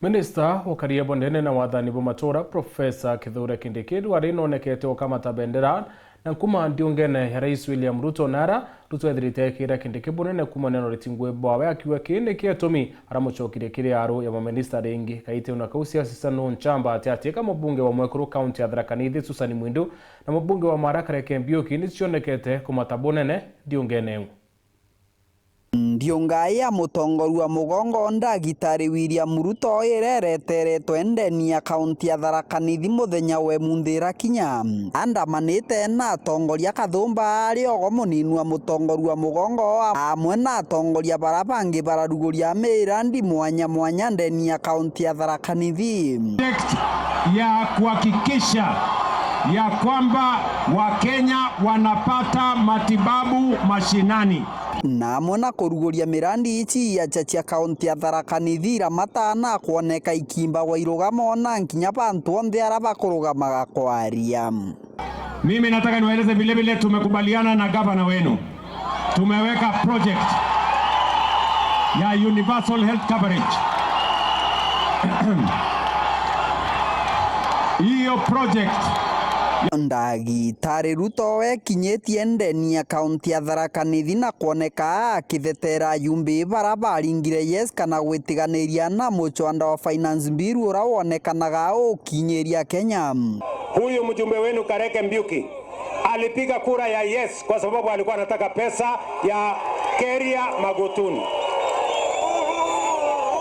Minister wakaria bondene na wathani bumatora Professor Kithure Kindiki wari nonekete okamata bendera na kuma ndiongene ya Rais William Ruto nara Ruto ethirite kira Kindiki bunene kuma neno ritingwe bwawe akiwa kindi kietumi aramuchokire kiri aro ya maminista ringi kaite una kausia sisano nchamba atiatika mubunge wa Mwekuru County ya Tharaka Nithi Susan Mwindu na mubunge wa Marakare Mbiuki nicionekete kumata bunene ndiongene Ndiongaya mutongoru wa mugongo ndagitari William Ruto irerete twendeni akaunti ya Tharaka Nithi muthenya we mundira kinya andamanite na atongoria kathumba ari ogo muninu wa mutongoru wa mugongo amwe na atongoria barabangi bararuguria mirandi mwanya ndeni akaunti ya Tharaka Nithi ya kuhakikisha ya kwamba Wakenya wanapata matibabu mashinani na mwana kuruguria mirandi ichi ya chachi akaunti ya Tharaka Nithi ramatana kuoneka ikimba wa irugamo na nkinya bantu onthe araba kurugamaga kwaria. Mimi nataka niwaeleze vile tumekubaliana na gavana wenu. Tumeweka project ya universal health coverage. Hiyo project ndagitari Ruto kinyetie ndeni akaunti ya Tharaka Nithi na kuoneka akithetera yumbi barabaringire yes kana gwitiganiria na muchwanda wa finance bill ura wonekanaga ukinyeria Kenya. Huyu mjumbe wenu Kareke Mbiuki alipiga kura ya yes kwa sababu alikuwa anataka pesa ya Keria Magotuni.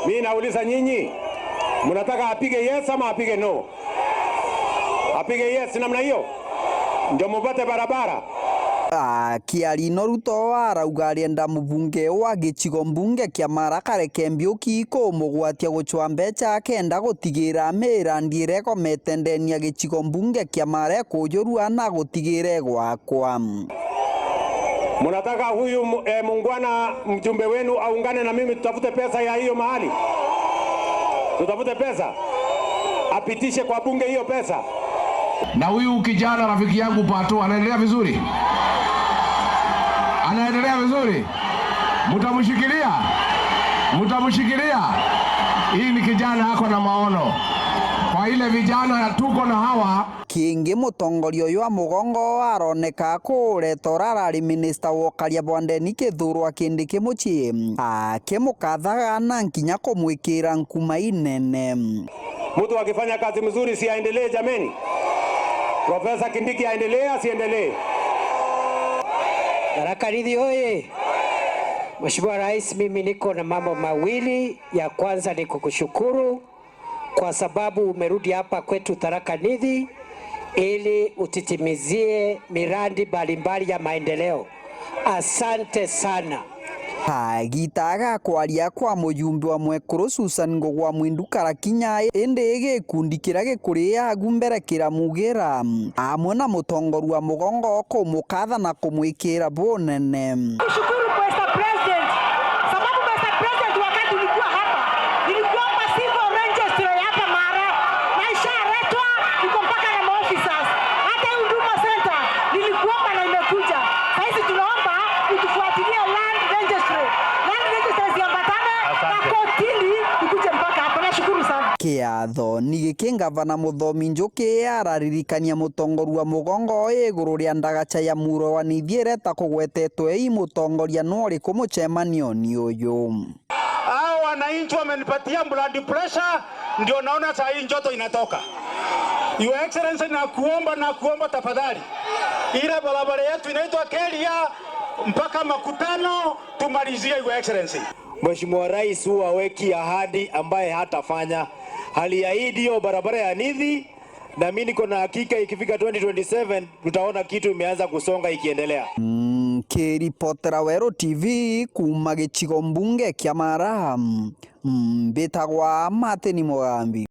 Mimi nauliza nyinyi, mnataka apige yes ama apige no? Apige yes namna hiyo ndio mupate barabara. Kiarino Ruto arauga arienda mubunge wa gicigo mbunge kia Marakare Mbiuki kumugwatia guchwa mbeca kenda gutigira mirandi irekomete ndeni ya gicigo mbunge kia Mare kujurua na gutigire gwakwa. Mnataka huyu mungwana mjumbe wenu aungane na mimi tutafute pesa ya hiyo mahali? Tutafute pesa apitishe kwa bunge hiyo pesa. Na huyu kijana rafiki yangu Pato anaendelea vizuri? Anaendelea vizuri? Mtamshikilia? Hii ni kijana ako na maono. Kwa ile vijana tuko na hawa kingi mutongorio yo mugongo aroneka kuretora rari minister wokaria bwandeni Kithure Kindiki muchi akimukathaga na nkinya kumwikira nkuma inene. Mtu akifanya kazi mzuri si aendelee jameni? Professor Kindiki aendelee asiendelee? Tharaka Nithi oye! Mheshimiwa Rais, mimi niko na mambo mawili. Ya kwanza ni kukushukuru kwa sababu umerudi hapa kwetu Tharaka Nithi ili utitimizie miradi mbalimbali ya maendeleo. Asante sana. Gitaga kwaria kwa mujumbe wa Mwekuru Susan Ngogwa Mwindu karakinya ende gikundi kira gikuria gumbere kiramugira amwe na mutongoru wa mugongo kumukatha na kumwikira bunene. Kushukuru Mr. President sababu Mr. President wakati ulikuwa hapa nilikuwa civil registry hapa Mara na ishaletwa iko mpaka na officers hata Huduma Center nilikuwa na imekuja. Sasa tunaomba utufuatilie land registry ziambatane na kotini ikuje mpaka hapa. Nashukuru sana. Kiatho ni gikingavana Muthomi Njuki araririkania mutongoru wa mugongo iguru ria ndagacha ya Muro wa Nithiere ta kugwetetwe i mutongoria no ri kumuchemanio ni uyu. Hao wananchi wamenipatia blood pressure ndio naona saa hii njoto inatoka. Your Excellency na kuomba tafadhali. Ile barabara yetu inaitwa Keria mpaka Makutano tumalizie Your Excellency. Mheshimiwa Rais huwa haweki ahadi ambaye hatafanya. Aliahidi hiyo barabara ya Nithi na mimi niko na hakika ikifika 2027 tutaona kitu imeanza kusonga ikiendelea. Kiripotera Wero TV kuma gicigo mbunge kia Mara betagwa Mateni Mugambi.